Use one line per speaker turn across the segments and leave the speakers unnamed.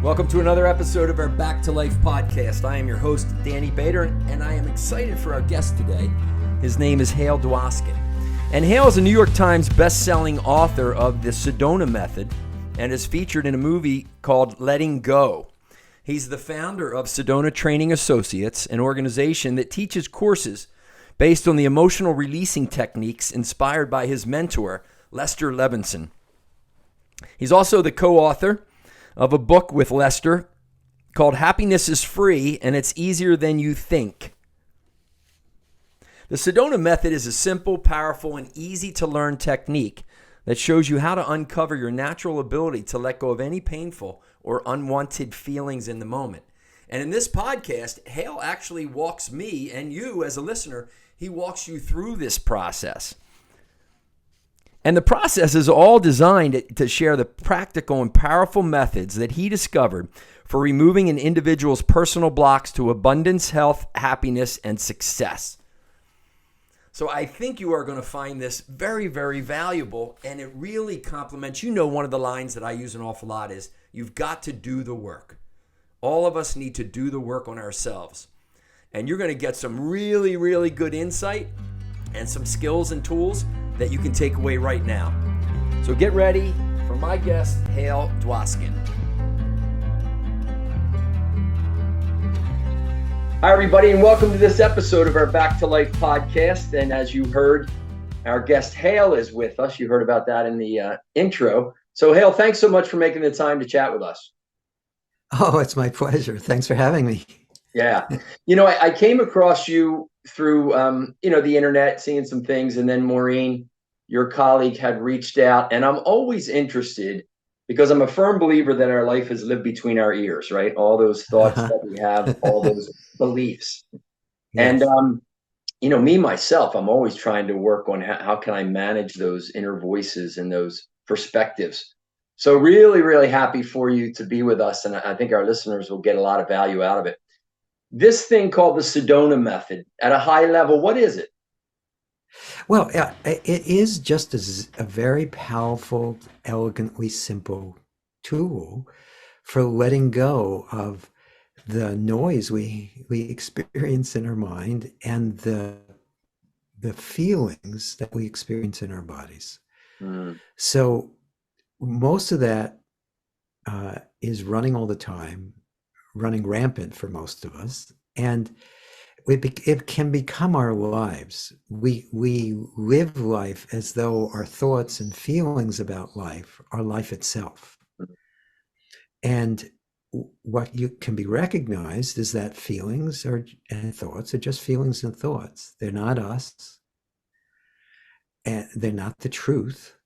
Welcome to another episode of our Back to Life podcast. I am your host, Danny Bader, and I am excited for our guest today. His name is Hale Dwoskin. And Hale is a New York Times best-selling author of the Sedona Method and is featured in a movie called Letting Go. He's the founder of Sedona Training Associates, an organization that teaches courses based on the emotional releasing techniques inspired by his mentor, Lester Levinson. He's also the co-author of a book with Lester called Happiness is Free and It's Easier Than You Think. The Sedona Method is a simple, powerful, and easy-to-learn technique that shows you how to uncover your natural ability to let go of any painful or unwanted feelings in the moment. And in this podcast, Hale actually walks me and you as a listener, he walks you through this process. And the process is all designed to share the practical and powerful methods that he discovered for removing an individual's personal blocks to abundance, health, happiness, and success. So I think you are going to find this very, very valuable, and it really complements, one of the lines that I use an awful lot is, you've got to do the work. All of us need to do the work on ourselves. And you're going to get some really, really good insight and some skills and tools that you can take away right now. So get ready for my guest, Hale Dwoskin. Hi, everybody, and welcome to this episode of our Back to Life podcast. And as you heard, our guest Hale is with us. You heard about that in the intro. So Hale, thanks so much for making the time to chat with us.
Oh, it's my pleasure. Thanks for having me.
Yeah. I came across you through, the internet, seeing some things. And then Maureen, your colleague, had reached out. And I'm always interested because I'm a firm believer that our life is lived between our ears, right? All those thoughts that we have, all those beliefs. Yes. And, me, myself, I'm always trying to work on how can I manage those inner voices and those perspectives. So really, really happy for you to be with us. And I think our listeners will get a lot of value out of it. This thing called the Sedona Method, at a high level, what is it?
Well, it is just a very powerful, elegantly simple tool for letting go of the noise we experience in our mind and the feelings that we experience in our bodies. So most of that is running all the time, running rampant for most of us, and it can become our lives. We live life as though our thoughts and feelings about life are life itself. And what you can be recognized is that feelings and thoughts are just feelings and thoughts. They're not us, and they're not the truth,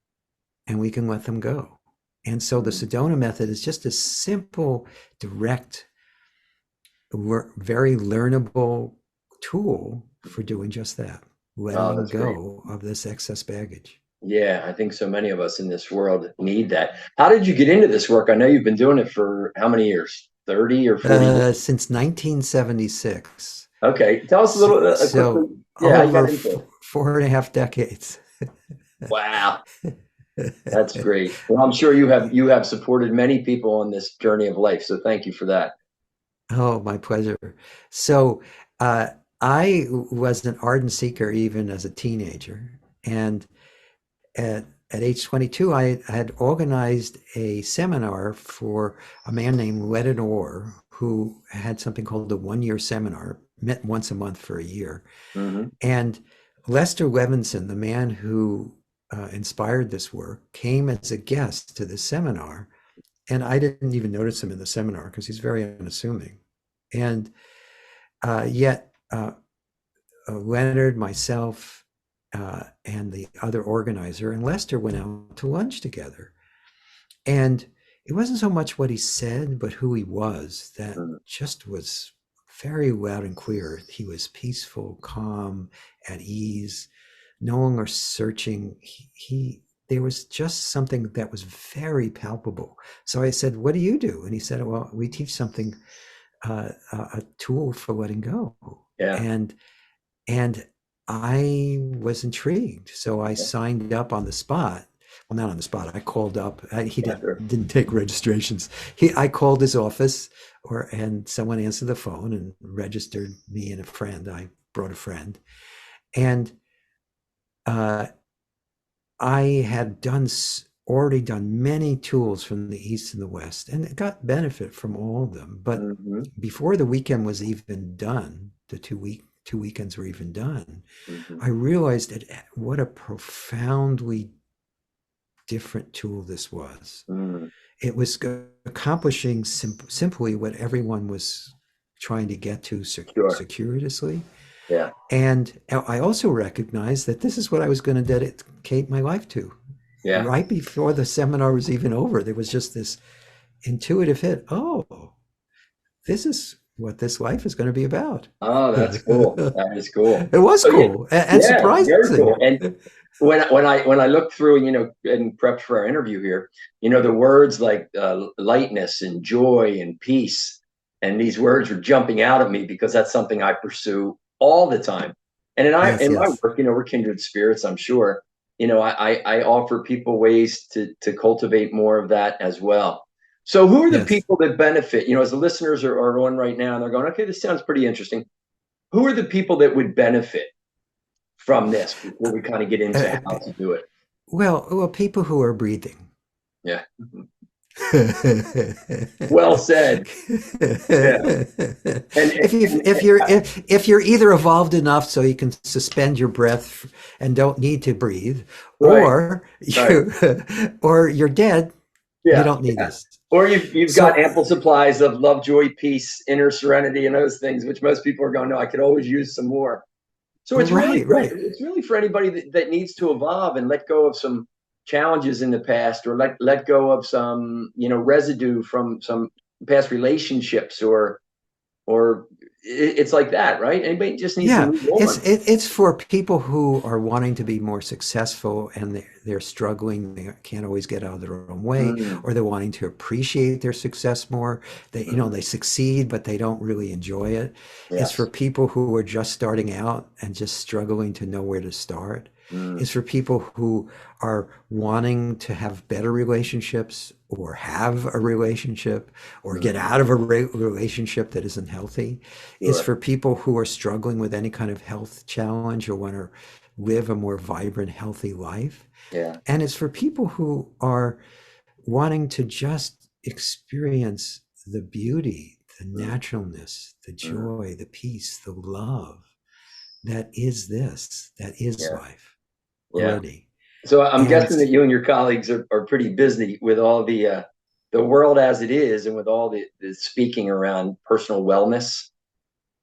and we can let them go. And so the Sedona Method is just a simple, direct, very learnable tool for doing just that, letting go of this excess baggage.
Yeah, I think so many of us in this world need that. How did you get into this work? I know you've been doing it for how many years? 30 or 40 years?
Since 1976.
Okay, tell us a little.
Over 4.5 decades.
Wow, that's great. Well, I'm sure you have supported many people on this journey of life. So thank you for that.
Oh, my pleasure. So I was an ardent seeker even as a teenager. And at age 22, I had organized a seminar for a man named Leonard Orr, who had something called the 1-year seminar, met once a month for a year. Mm-hmm. And Lester Levinson, the man who inspired this work, came as a guest to this seminar. And I didn't even notice him in the seminar because he's very unassuming. And yet Leonard, myself, and the other organizer and Lester went out to lunch together. And it wasn't so much what he said, but who he was that just was very loud and clear. He was peaceful, calm, at ease, no longer searching. There was just something that was very palpable. So I said, "What do you do?" And he said, "Well, we teach something, a tool for letting go."
Yeah.
And I was intrigued. So I signed up on the spot. well, not on the spot. I called up. He
Yeah, sure.
didn't take registrations. I called his office, and someone answered the phone and registered me and a friend. I brought a friend, and uh, I had already done many tools from the East and the West, and got benefit from all of them. But
Hmm.
before the weekend was even done, the two weekends were even done,
Hmm.
I realized what a profoundly different tool this was.
Mm.
It was accomplishing simply what everyone was trying to get to
Sure.
circuitously.
Yeah.
And I also recognized that this is what I was going to dedicate my life to.
Yeah.
Right before the seminar was even over, there was just this intuitive hit. Oh, this is what this life is going to be about.
Oh, that's cool. That is cool.
It was
So yeah,
cool and
yeah, very cool.
surprising.
And when I looked through, and prepped for our interview here, the words like lightness and joy and peace, and these words were jumping out at me because that's something I pursue all the time. And
Yes,
in my
yes.
work, we're kindred spirits, I'm sure. I offer people ways to cultivate more of that as well. So who are the
Yes.
people that benefit? As the listeners are on right now, and they're going, okay, this sounds pretty interesting. Who are the people that would benefit from this before we kind of get into
Uh,
how to do it?
well, people who are breathing.
Yeah. Well said. Yeah. And,
if you
and,
if you're either evolved enough so you can suspend your breath and don't need to breathe,
right,
or
right.
you or you're dead, you
Yeah.
don't need
Yeah.
this.
Or you've got
So
ample supplies of love, joy, peace, inner serenity, and those things, which most people are going, no, I could always use some more. So
right, right.
it's really for anybody that needs to evolve and let go of some challenges in the past, or let go of some residue from some past relationships, or it's like that, right? Anybody just needs to
Yeah,
move on.
it's for people who are wanting to be more successful and they're struggling. They can't always get out of their own way,
Mm,
or they're wanting to appreciate their success more. They
mhm.
succeed, but they don't really enjoy it. It's for
Yes.
people who are just starting out and just struggling to know where to start.
Mm,
It's for people who are wanting to have better relationships or have a relationship or get
mhm.
out of a relationship that isn't healthy. It's
Sure.
for people who are struggling with any kind of health challenge or want to live a more vibrant, healthy life.
Yeah.
And it's for people who are wanting to just experience the beauty, the
Mm,
naturalness, the
mm.
joy, the peace, the love that is
Yeah.
life
Yeah.
already.
So I'm
And
guessing that you and your colleagues are pretty busy with all the world as it is, and with all the speaking around personal wellness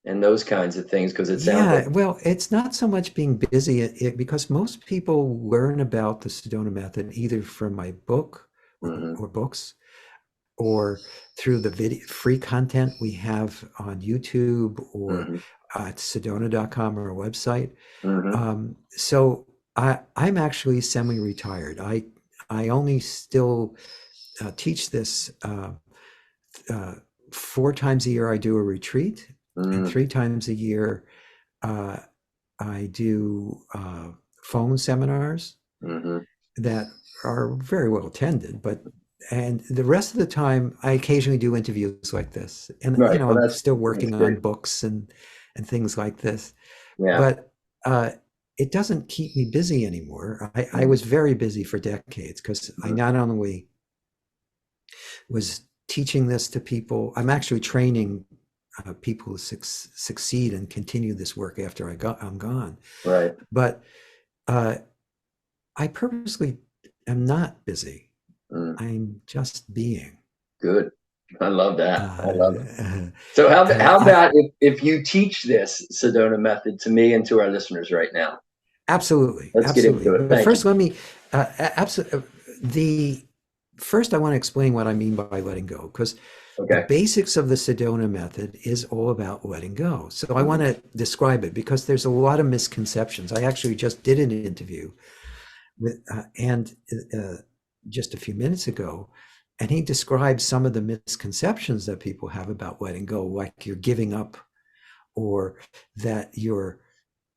and those kinds of things, because it sounds like.
yeah, well, it's not so much being busy because most people learn about the Sedona Method either from my book
Hmm.
or books or through the video free content we have on YouTube or
Hmm.
at sedona.com or our website.
Hmm.
So I'm actually semi-retired. I only still teach this uh, 4 times a year. I do a retreat, and
Hmm.
3 times a year uh, I do phone seminars
Hmm.
that are very well attended, but and the rest of the time I occasionally do interviews like this. And
Right. Well,
I'm
that's
still
that's
working on
great.
books and things like this.
Yeah.
But it doesn't keep me busy anymore. I
Mhm.
was very busy for decades because I not only was teaching this to people, I'm actually training people to succeed and continue this work after I'm gone.
Right.
But uh, I purposely am not busy.
Mm.
I'm just being.
Good. I love that. I love it.
Uh,
So how
I
about if you teach this Sedona method to me and to our listeners right now?
absolutely,
Let's get
absolutely.
into it.
But
Thank you.
first, let me absolutely the first I want to explain what I mean by letting go, because the
Okay.
basics of the Sedona method is all about letting go. So I want
Mhm.
to describe it because there's a lot of misconceptions. I actually just did an interview with and just a few minutes ago, and he described some of the misconceptions that people have about letting go, like you're giving up or that you're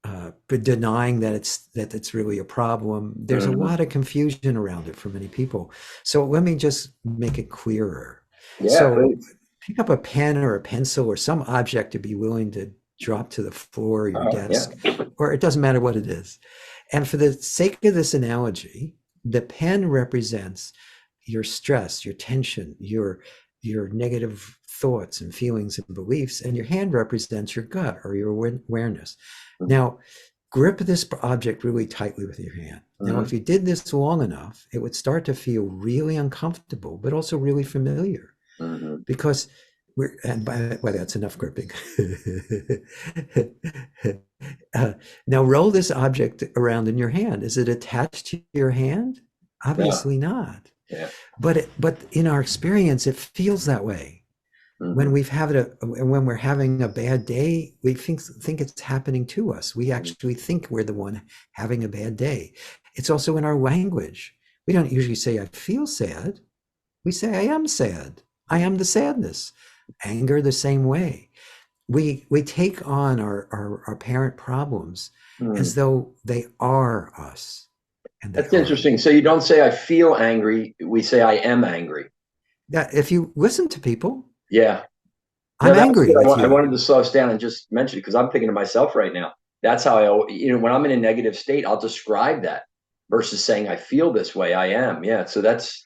but denying that it's really a problem. There's a lot of confusion around it for many people. So let me just make it clearer.
Yeah,
So
please.
pick up a pen or a pencil or some object to be willing to drop to the floor or your desk, or it doesn't matter what it is. And for the sake of this analogy, the pen represents your stress, your tension, your negative thoughts and feelings and beliefs, and your hand represents your gut or your awareness. Now, grip this object really tightly with your hand. Now, if you did this long enough, it would start to feel really uncomfortable, but also really familiar, because and by the way, that's enough gripping. Now roll this object around in your hand. Is it attached to your hand? Obviously not.
Yeah.
But in our experience, it feels that way. When when we're having a bad day, we think it's happening to us. We actually think we're the one having a bad day. It's also in our language. We don't usually say, I feel sad. We say, I am sad. I am the sadness. Anger the same way. We take on our apparent problems as though they are us. And
that's interesting. So you don't say I feel angry. We say I am angry.
That if you listen to people,
yeah,
I'm angry with you.
I wanted to slow us down and just mention it because I'm thinking to myself right now. That's how when I'm in a negative state, I'll describe that versus saying I feel this way. I am. Yeah. So that's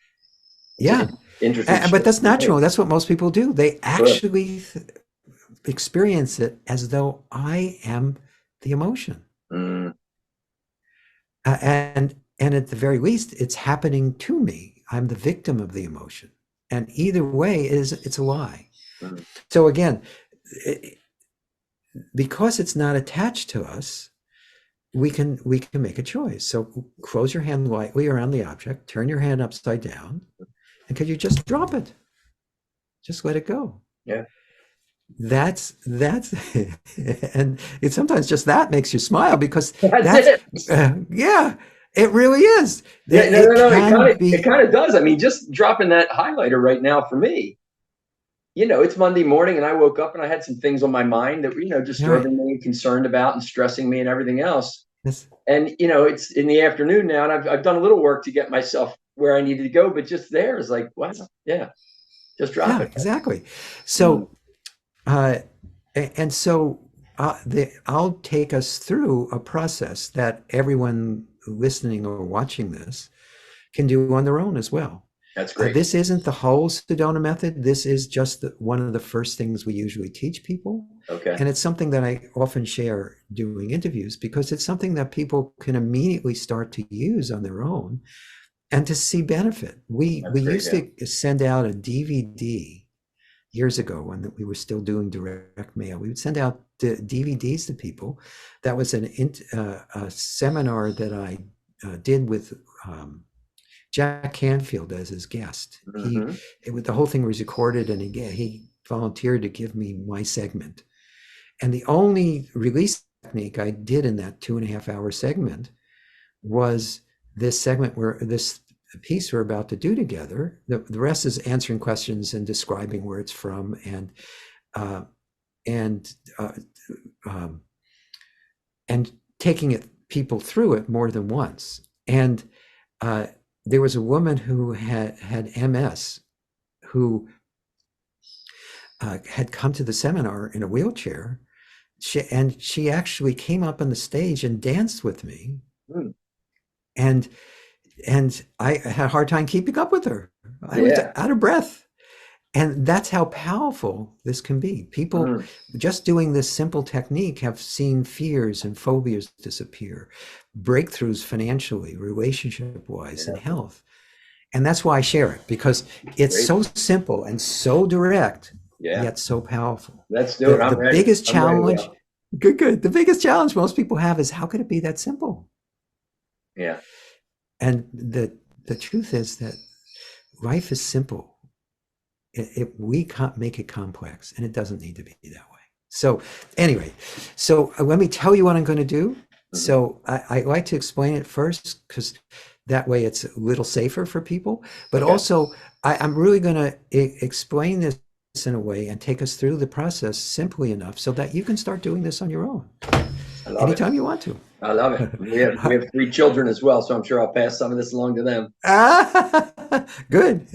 interesting.
But that's natural. That's what most people do. They actually experience it as though I am the emotion. And at the very least, it's happening to me. I'm the victim of the emotion. And either way, it's a lie. So again, because it's not attached to us, we can make a choice. So close your hand lightly around the object, turn your hand upside down, and could you just drop it? Just let it go.
Yeah.
That's and sometimes just that makes you smile because
that's
yeah, it really is.
Yeah, it kind of does. I mean, just dropping that highlighter right now for me, it's Monday morning and I woke up and I had some things on my mind that were, disturbing me, concerned about and stressing me and everything else.
Yes.
And, it's in the afternoon now and I've done a little work to get myself where I needed to go, but just there is like, wow, yeah, just drop it.
Exactly. So, and so I'll take us through a process that everyone listening or watching this can do on their own as well.
That's great.
This isn't the whole Sedona method. This is just one of the first things we usually teach people.
Okay.
And it's something that I often share doing interviews because it's something that people can immediately start to use on their own and to see benefit. We used to send out a DVD years ago when we were still doing direct mail. We would send out the DVDs to people. That was a seminar that I did with Jack Canfield as his guest. The whole thing was recorded, and he volunteered to give me my segment. And the only release technique I did in that 2.5-hour segment was this segment where this piece we're about to do together. The rest is answering questions and describing where it's from and taking people through it more than once. And there was a woman who had MS who had come to the seminar in a wheelchair. She actually came up on the stage and danced with me. And I had a hard time keeping up with her. I was out of breath. And that's how powerful this can be. People just doing this simple technique have seen fears and phobias disappear, breakthroughs financially, relationship-wise, and health. And that's why I share it, because it's so simple and so direct, yet so powerful.
Let's do it. I'm ready.
Biggest challenge, good. The biggest challenge most people have is, how could it be that simple?
Yeah.
And the truth is that life is simple. We can't make it complex, and it doesn't need to be that way. So anyway, let me tell you what I'm going to do. So I like to explain it first, because that way it's a little safer for people. But also, I'm really going to explain this in a way and take us through the process simply enough so that you can start doing this on your own.
I love it.
anytime you want to.
I love it. We have 3 children as well, so I'm sure I'll pass some of this along to them.
Ah, good.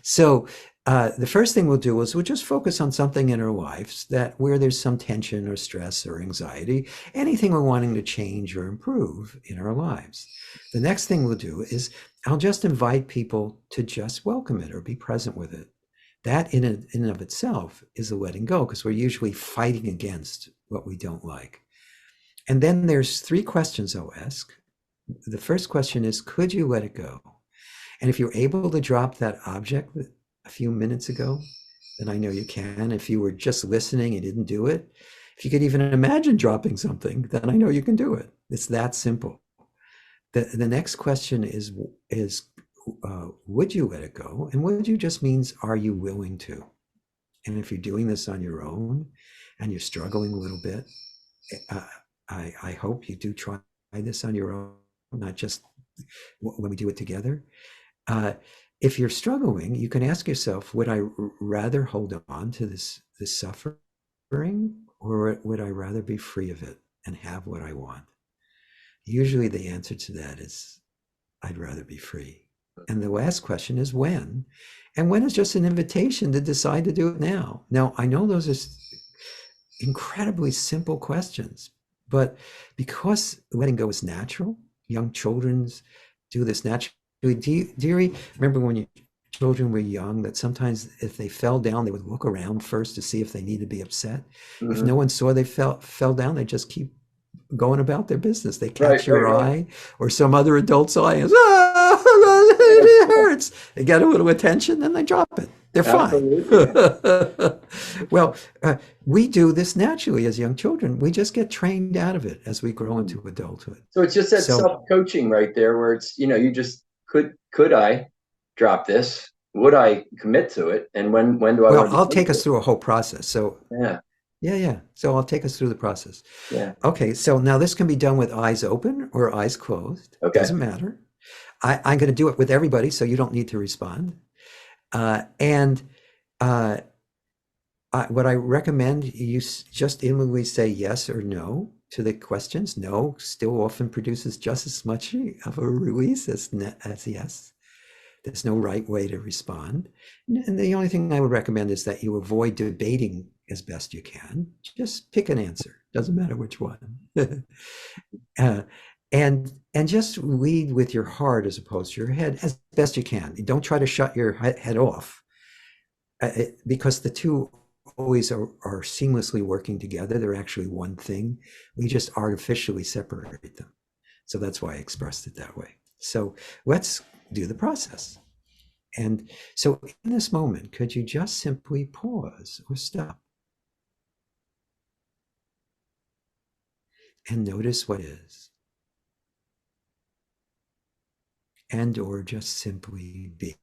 So, the first thing we'll do is we'll just focus on something in our lives that where there's some tension or stress or anxiety, anything we're wanting to change or improve in our lives. The next thing we'll do is I'll just invite people to just welcome it or be present with it. That in and of itself is a letting go, because we're usually fighting against what we don't like. And then there's 3 questions I'll ask. The first question is, could you let it go? And if you're able to drop that object a few minutes ago, then I know you can. If you were just listening and didn't do it, if you could even imagine dropping something, then I know you can do it. It's that simple. The next question is would you let it go? And would you just means, are you willing to? And if you're doing this on your own and you're struggling a little bit, I hope you do try this on your own, not just when we do it together. If you're struggling, you can ask yourself, would I rather hold on to this suffering, or would I rather be free of it and have what I want? Usually the answer to that is, I'd rather be free. And the last question is when? And when is just an invitation to decide to do it now. Now, I know those are incredibly simple questions, but because letting go is natural, young children do this naturally. Do you remember when your children were young that sometimes if they fell down, they would look around first to see if they need to be upset?
Mm-hmm.
If no one saw they fell down, they just keep going about their business. They catch your eye or some other adult's eye and it hurts. They get a little attention, then they drop it. They're fine. Well, we do this naturally as young children. We just get trained out of it as we grow into adulthood.
So it's just that self-coaching right there, where it's, you just could I drop this? Would I commit to it? And when do I?
Well, I'll take us through a whole process. So
yeah.
So I'll take us through the process.
Yeah.
Okay. So now this can be done with eyes open or eyes closed.
Okay.
Doesn't matter. I'm going to do it with everybody, so you don't need to respond. What I recommend, you just inwardly say yes or no to the questions. No still often produces just as much of a release as yes. There's no right way to respond. And the only thing I would recommend is that you avoid debating as best you can. Just pick an answer. Doesn't matter which one. And just lead with your heart as opposed to your head as best you can. Don't try to shut your head off, because the two always are seamlessly working together. They're actually one thing. We just artificially separate them. So that's why I expressed it that way. So let's do the process. And so in this moment, could you just simply pause or stop and notice what is? And or just simply be.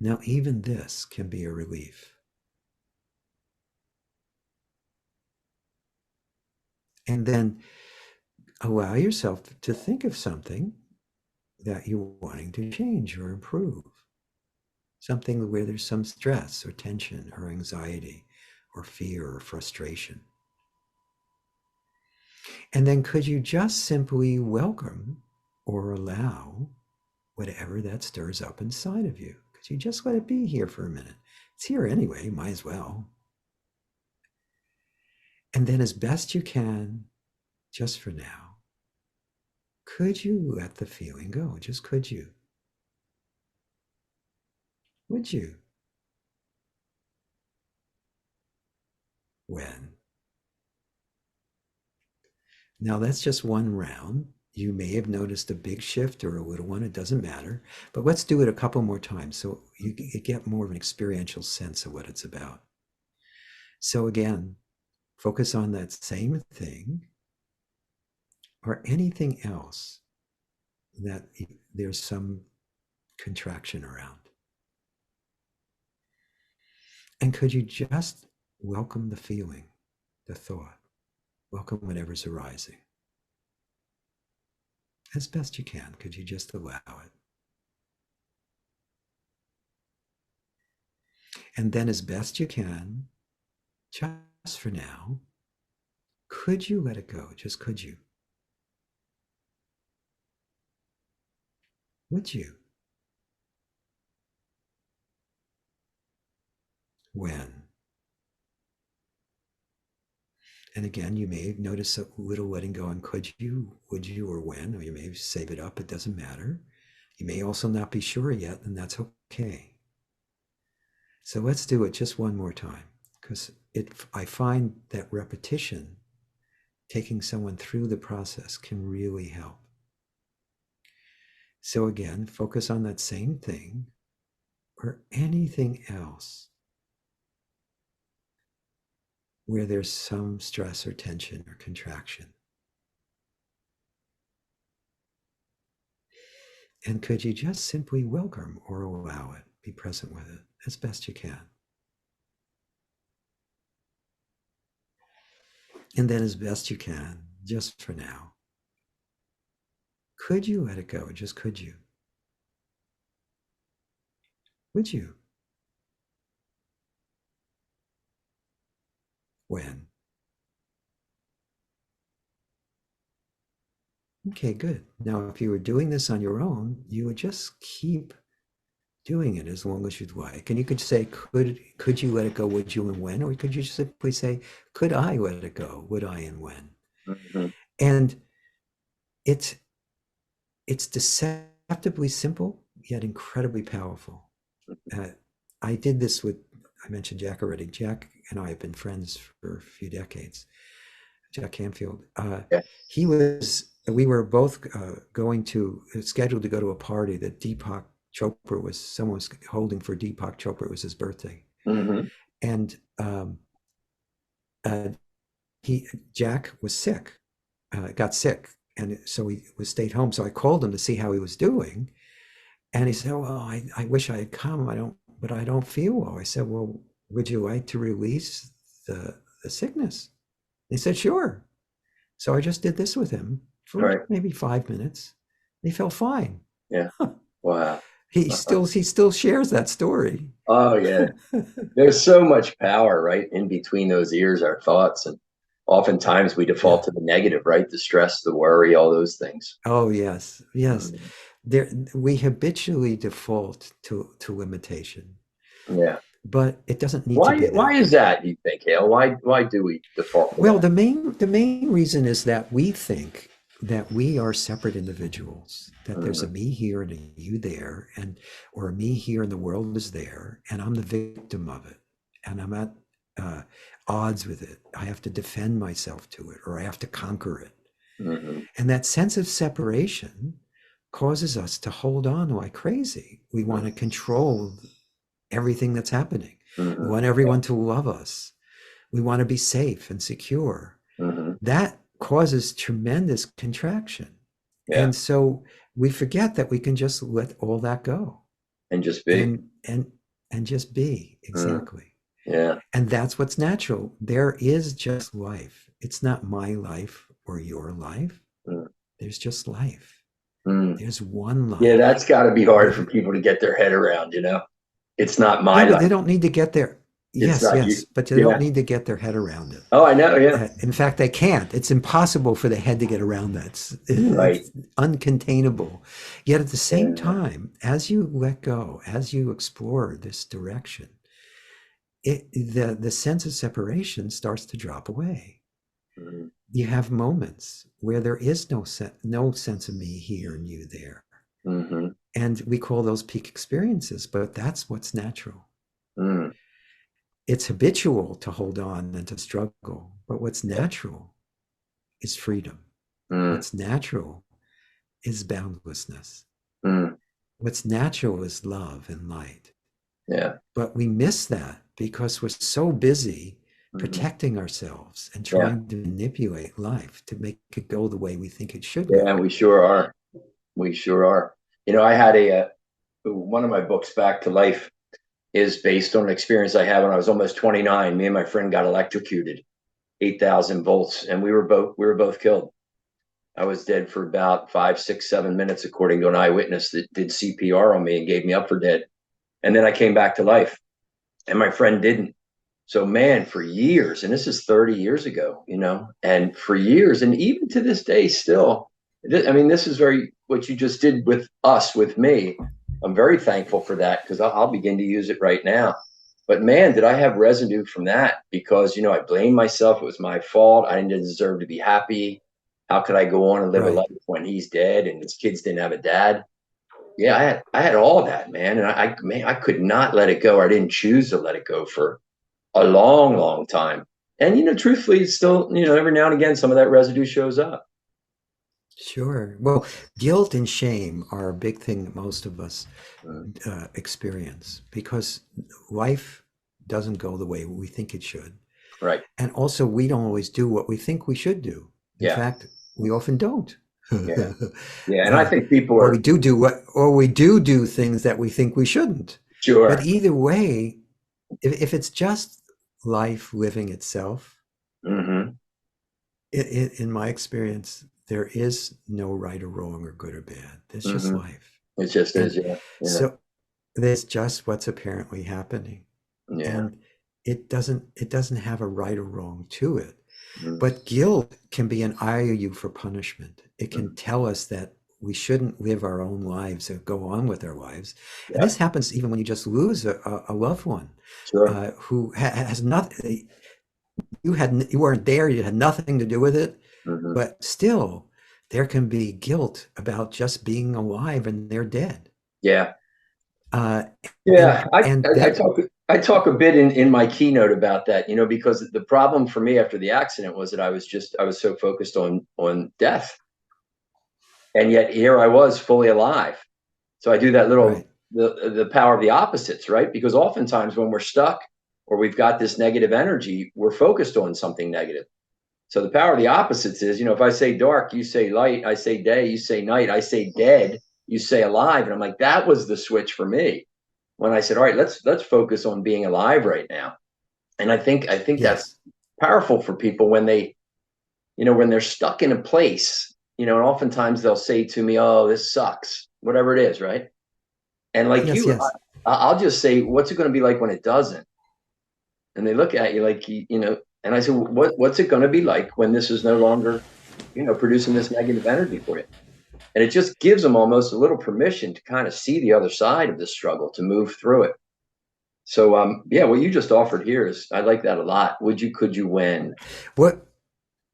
Now, even this can be a relief. And then allow yourself to think of something that you're wanting to change or improve. Something where there's some stress or tension or anxiety or fear or frustration. And then could you just simply welcome or allow whatever that stirs up inside of you? Could you just let it be here for a minute? It's here anyway, might as well. And then as best you can, just for now, could you let the feeling go? Just could you? Would you? When? Now that's just one round. You may have noticed a big shift or a little one, it doesn't matter. But let's do it a couple more times so you get more of an experiential sense of what it's about. So again, focus on that same thing or anything else that there's some contraction around. And could you just welcome the feeling, the thought, welcome whatever's arising? As best you can, could you just allow it? And then as best you can, for now, could you let it go? Just could you? Would you? When? And again, you may notice a little letting go on could you, would you, or when, or you may save it up. It doesn't matter. You may also not be sure yet, and that's okay. So let's do it just one more time, because I find that repetition, taking someone through the process, can really help. So again, focus on that same thing or anything else where there's some stress or tension or contraction. And could you just simply welcome or allow it, be present with it as best you can? And then as best you can, just for now, could you let it go? Just could you? Would you? When? Okay, good. Now, if you were doing this on your own, you would just keep doing it as long as you'd like. And you could say, could you let it go? Would you, and when? Or could you simply say, could I let it go? Would I, and when?
Mm-hmm.
And it's deceptively simple, yet incredibly powerful. I did this with, I mentioned Jack already. Jack and I have been friends for a few decades. Jack Canfield. We were both scheduled to go to a party that Deepak Chopra someone was holding for Deepak Chopra. It was his birthday.
Mm-hmm.
And Jack was sick, got sick. And so he stayed home. So I called him to see how he was doing. And he said, well, I wish I had come. But I don't feel well. I said, well, would you like to release the sickness? He said, sure. So I just did this with him for maybe 5 minutes. He felt fine.
Yeah. Wow.
He still shares that story.
Oh yeah. There's so much power, right, in between those ears, our thoughts, and oftentimes we default to the negative, right? The stress, the worry, all those things.
Oh yes. We habitually default to limitation.
Yeah.
But it doesn't need to be that.
Why is that, you think, Hale? Why do we default to that?
The main reason is that we think that we are separate individuals, that there's a me here and a you there, or a me here and the world is there, and I'm the victim of it, and I'm at odds with it. I have to defend myself to it, or I have to conquer it.
Mm-hmm.
And that sense of separation causes us to hold on like crazy. We want to control everything that's happening.
Mm-hmm.
We want everyone to love us. We want to be safe and secure.
Mm-hmm.
That causes tremendous contraction.
Yeah.
And so we forget that we can just let all that go.
And just be.
And just be. Exactly.
Yeah.
And that's what's natural. There is just life. It's not my life or your life. There's just life. There's one life.
Yeah, that's got to be hard for people to get their head around, It's not my life.
But they don't need to get there. Yes, but they don't need to get their head around it.
Oh, I know, yeah.
In fact, they can't. It's impossible for the head to get around that. It's uncontainable. Yet at the same time, as you let go, as you explore this direction, the sense of separation starts to drop away. Mm-hmm. You have moments where there is no sense of me here and you there. Mm-hmm. And we call those peak experiences, but that's what's natural. Mm. It's habitual to hold on and to struggle, but what's natural is freedom. What's natural is boundlessness. What's natural is love and light. Yeah. But we miss that because we're so busy protecting ourselves and trying to manipulate life to make it go the way we think it should go.
Yeah, we sure are. We sure are. I had one of my books, Back to Life, is based on an experience I had when I was almost 29. Me and my friend got electrocuted, 8,000 volts, and we were both killed. I was dead for about 5, 6, 7 minutes, according to an eyewitness that did CPR on me and gave me up for dead. And then I came back to life, and my friend didn't. So man, for years, and this is 30 years ago, and for years, and even to this day, still, I mean, this is very what you just did with us, with me. I'm very thankful for that because I'll begin to use it right now. But man, did I have residue from that because, I blamed myself. It was my fault. I didn't deserve to be happy. How could I go on and live a
Right.
life when he's dead and his kids didn't have a dad? Yeah, I had all that, man. And I could not let it go. I didn't choose to let it go for a long, long time. And, truthfully, it's still, every now and again, some of that residue shows up.
Sure. Well, guilt and shame are a big thing that most of us
Mm,
experience because life doesn't go the way we think it should.
right.
And also, we don't always do what we think we should do. In
Yeah.
fact, we often don't.
Yeah. Yeah. And I think people
Or
are
we do things that we think we shouldn't. But
sure.
either way, if it's just life living itself,
Hmm.
in my experience, there is no right or wrong or good or bad. There's just
Hmm.
life.
It just
And
is. Yeah. Yeah.
so there's just what's apparently happening.
Yeah.
And it doesn't have a right or wrong to it.
Mm-hmm.
But guilt can be an IOU for punishment. It can tell us that we shouldn't live our own lives or go on with our lives. And
Yeah.
this happens even when you just lose a loved one
Sure.
who has nothing. You weren't there. You had nothing to do with it.
Hmm.
But still, there can be guilt about just being alive and they're dead.
Yeah.
Uh,
Yeah.
and
I,
and
I, I
that
talk, I talk a bit in my keynote about that, because the problem for me after the accident was that I was so focused on death. And yet here I was fully alive. So I do that little
right.
the power of the opposites, right? Because oftentimes when we're stuck or we've got this negative energy, we're focused on something negative. So the power of the opposites is, if I say dark, you say light, I say day, you say night, I say dead, you say alive. And I'm like, that was the switch for me when I said, all right, let's focus on being alive right now. And I think that's
Yes.
powerful for people when when they're stuck in a place, and oftentimes they'll say to me, oh, this sucks, whatever it is, right? And like
Yes.
you,
Yes.
I'll just say, what's it going to be like when it doesn't? And they look at you like, and I said, what's it going to be like when this is no longer, producing this negative energy for you? And it just gives them almost a little permission to kind of see the other side of the struggle, to move through it. So, yeah, what you just offered here is, I like that a lot. Would you, could you, when?
What?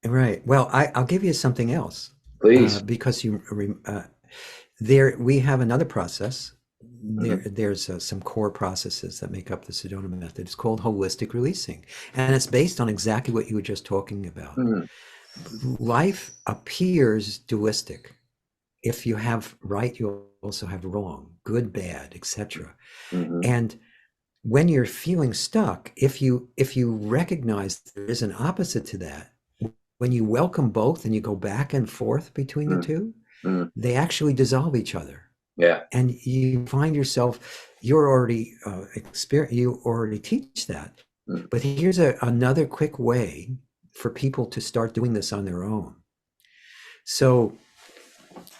Right. Well, I'll give you something else
Please.
because there we have another process.
Hmm.
There's some core processes that make up the Sedona Method. It's called holistic releasing, and it's based on exactly what you were just talking about.
Hmm.
Life appears dualistic. If you have right, you also have wrong, good, bad, etc.
Hmm.
And when you're feeling stuck, if you recognize there is an opposite to that, when you welcome both and you go back and forth between the two,
Hmm.
they actually dissolve each other.
Yeah.
And you find yourself, you're already you already teach that.
Mm.
But here's another quick way for people to start doing this on their own. So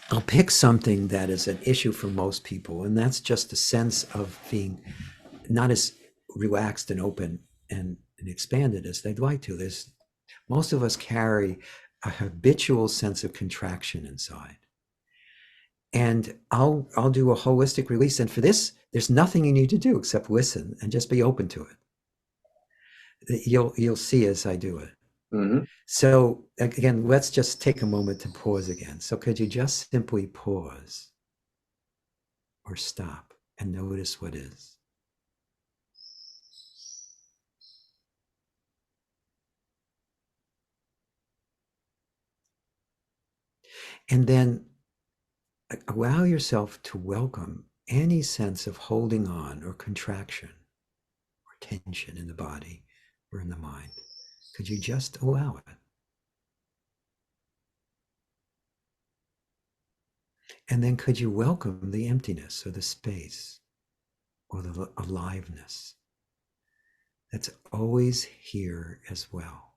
I'll pick something that is an issue for most people, and that's just a sense of being not as relaxed and open and expanded as they'd like to. There's most of us carry a habitual sense of contraction inside. And I'll do a holistic release. And for this, there's nothing you need to do except listen and just be open to it. You'll see as I do it.
Hmm.
So again, let's just take a moment to pause again. So could you just simply pause or stop and notice what is? And then allow yourself to welcome any sense of holding on or contraction or tension in the body or in the mind. Could you just allow it? And then could you welcome the emptiness or the space or the aliveness that's always here as well?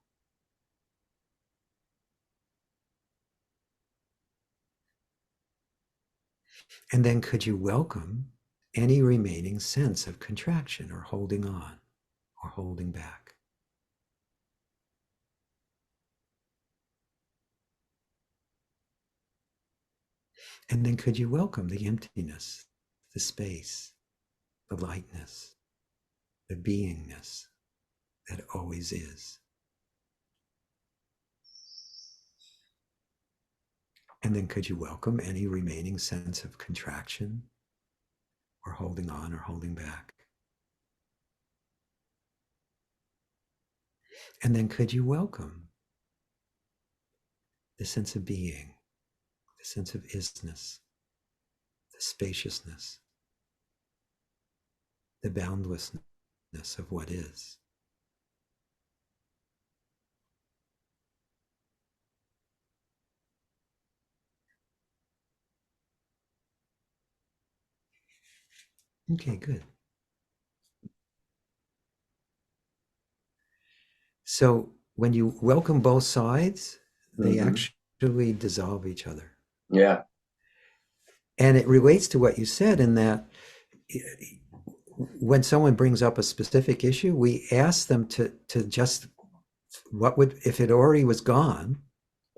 And then could you welcome any remaining sense of contraction or holding on or holding back? And then could you welcome the emptiness, the space, the lightness, the beingness that always is? And then could you welcome any remaining sense of contraction or holding on or holding back? And then could you welcome the sense of being, the sense of isness, the spaciousness, the boundlessness of what is? Okay, good. So when you welcome both sides, they actually dissolve each other.
Yeah.
And it relates to what you said in that when someone brings up a specific issue, we ask them to just, what would, if it already was gone,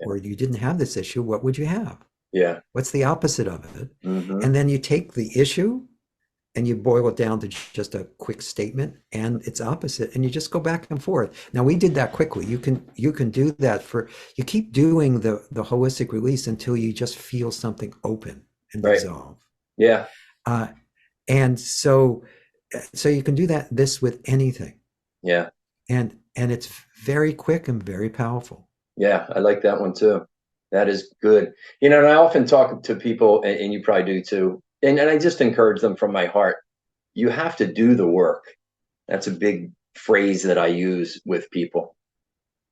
or you didn't have this issue, what would you have?
Yeah.
What's the opposite of it? And then you take the issue and you boil it down to just a quick statement and its opposite, and you just go back and forth. Now we did that quickly. You can do that you keep doing the holistic release until you just feel something open and dissolve.
Yeah.
And so you can do this with anything.
Yeah.
And it's very quick and very powerful.
Yeah, I like that one too. That is good. And I often talk to people, and you probably do too, and I just encourage them from my heart. You have to do the work. That's a big phrase that I use with people,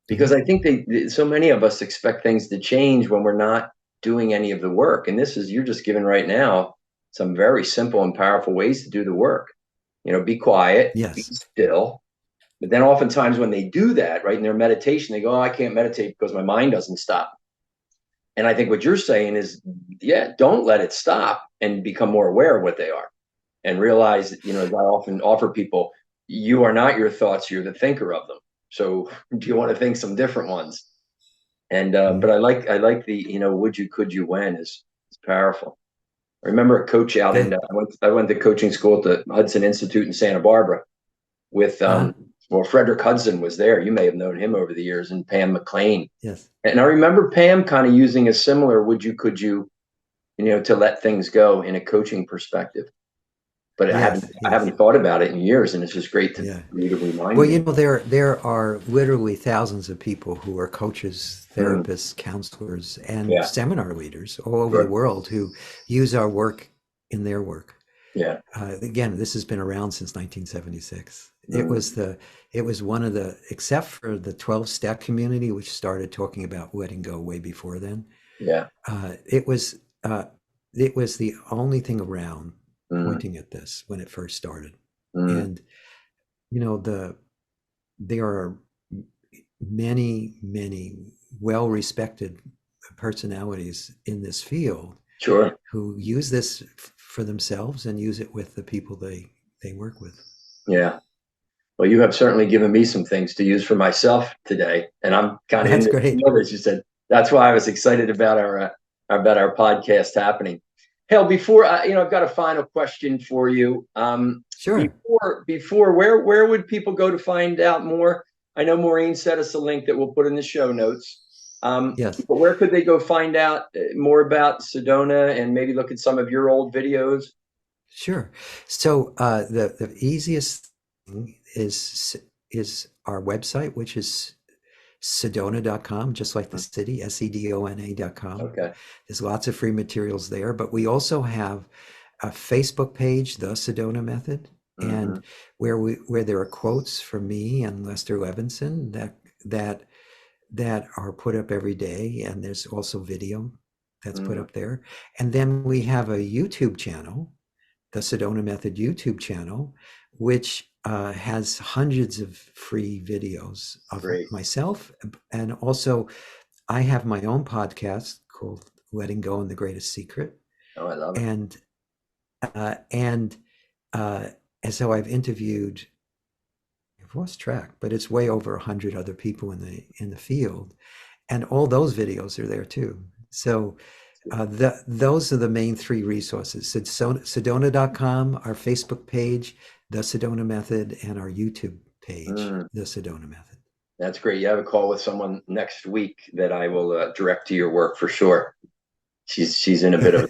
because I think so many of us expect things to change when we're not doing any of the work. And you're just giving right now some very simple and powerful ways to do the work. Be quiet, be still. But then oftentimes when they do that, right, in their meditation, they go, oh, I can't meditate because my mind doesn't stop. And I think what you're saying is, don't let it stop, and become more aware of what they are, and realize, as I often offer people, you are not your thoughts, you're the thinker of them. So do you want to think some different ones? And, but I like the, would you, could you, when is powerful. I remember a coach out in, I went to coaching school at the Hudson Institute in Santa Barbara with, Frederick Hudson was there. You may have known him over the years, and Pam McLean.
Yes.
And I remember Pam kind of using a similar would you, could you, to let things go in a coaching perspective. But I haven't thought about it in years, and it's just great to remind
me. Well, there are literally thousands of people who are coaches, therapists, counselors, and seminar leaders all over the world who use our work in their work.
Yeah.
Again, this has been around since 1976. It was one of the, except for the 12-step community, which started talking about letting go way before then.
Yeah.
It was the only thing around pointing at this when it first started. And there are many well-respected personalities in this field who use this for themselves and use it with the people they work with.
Yeah. Well, you have certainly given me some things to use for myself today, and I'm kind of as you said. That's why I was excited about our podcast happening. Hale, before I've got a final question for you.
Sure.
Before, where would people go to find out more? I know Maureen sent us a link that we'll put in the show notes.
Yes.
But where could they go find out more about Sedona and maybe look at some of your old videos?
Sure. So the easiest thing is our website, which is Sedona.com, just like the city, Sedona.com.
Okay.
There's lots of free materials there, but we also have a Facebook page, The Sedona Method, and where there are quotes from me and Lester Levinson that are put up every day, and there's also video that's put up there. And then we have a YouTube channel, the Sedona Method YouTube channel, which has hundreds of free videos of myself. And also I have my own podcast called Letting Go and the Greatest Secret.
Oh, I love it.
And so I've interviewed, I've lost track, but it's way over 100 other people in the field. And all those videos are there too. So Those are the main three resources. Sedona.com, our Facebook page, The Sedona Method, and our YouTube page, The Sedona Method.
That's great. You have a call with someone next week that I will direct to your work for sure. She's in a bit of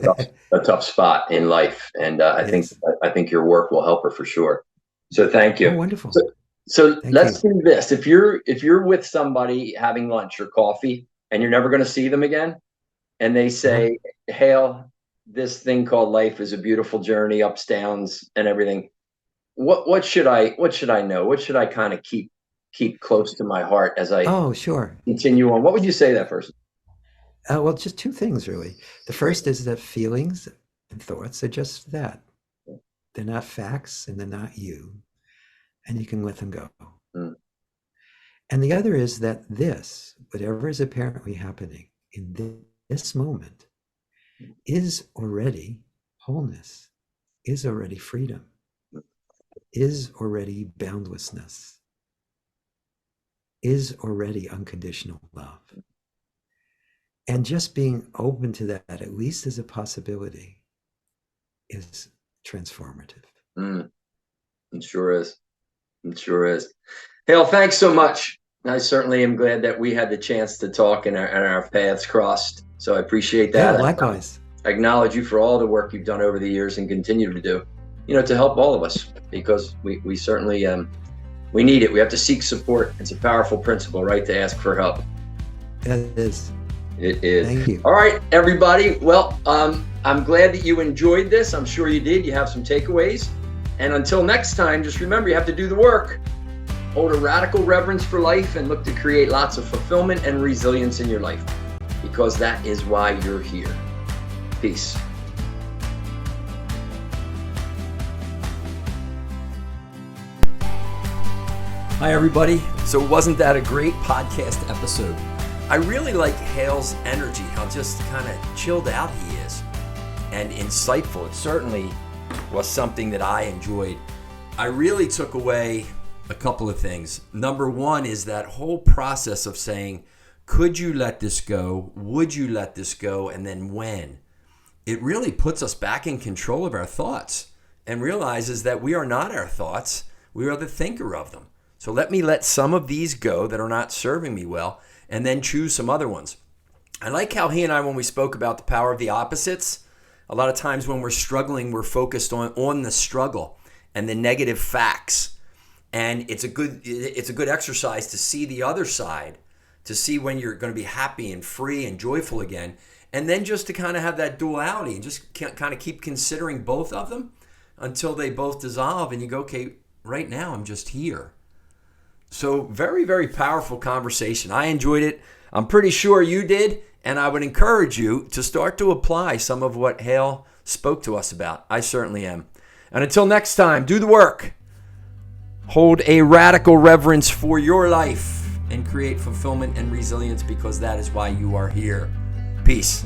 a tough spot in life, and I think your work will help her for sure. So thank you.
Oh, wonderful.
So let's do this. If you're with somebody having lunch or coffee and you're never going to see them again, and they say, Hale, this thing called life is a beautiful journey, ups, downs, and everything. What should I know? What should I kind of keep close to my heart as I continue on? What would you say to that person?
Well, just two things, really. The first is that feelings and thoughts are just that. They're not facts and they're not you. And you can let them go. And the other is that whatever is apparently happening in this moment, is already wholeness, is already freedom, is already boundlessness, is already unconditional love. And just being open to that, at least as a possibility, is transformative.
It sure is. It sure is. Hale, thanks so much. I certainly am glad that we had the chance to talk and our paths crossed. So I appreciate that.
Yeah, likewise.
I acknowledge you for all the work you've done over the years and continue to do, to help all of us, because we certainly, we need it. We have to seek support. It's a powerful principle, right? To ask for help.
It is.
It is.
Thank you.
All right, everybody. Well, I'm glad that you enjoyed this. I'm sure you did. You have some takeaways. And until next time, just remember, you have to do the work. Hold a radical reverence for life and look to create lots of fulfillment and resilience in your life, because that is why you're here. Peace.
Hi, everybody. So wasn't that a great podcast episode? I really like Hale's energy, how just kind of chilled out he is and insightful. It certainly was something that I enjoyed. I really took away a couple of things. Number one is that whole process of saying, could you let this go? Would you let this go? And then when? It really puts us back in control of our thoughts and realizes that we are not our thoughts. We are the thinker of them. So let me let some of these go that are not serving me well, and then choose some other ones. I like how he and I, when we spoke about the power of the opposites, a lot of times when we're struggling, we're focused on the struggle and the negative facts. And it's a good exercise to see the other side, to see when you're going to be happy and free and joyful again. And then just to kind of have that duality and just kind of keep considering both of them until they both dissolve and you go, okay, right now I'm just here. So very, very powerful conversation. I enjoyed it. I'm pretty sure you did. And I would encourage you to start to apply some of what Hale spoke to us about. I certainly am. And until next time, do the work. Hold a radical reverence for your life and create fulfillment and resilience, because that is why you are here. Peace.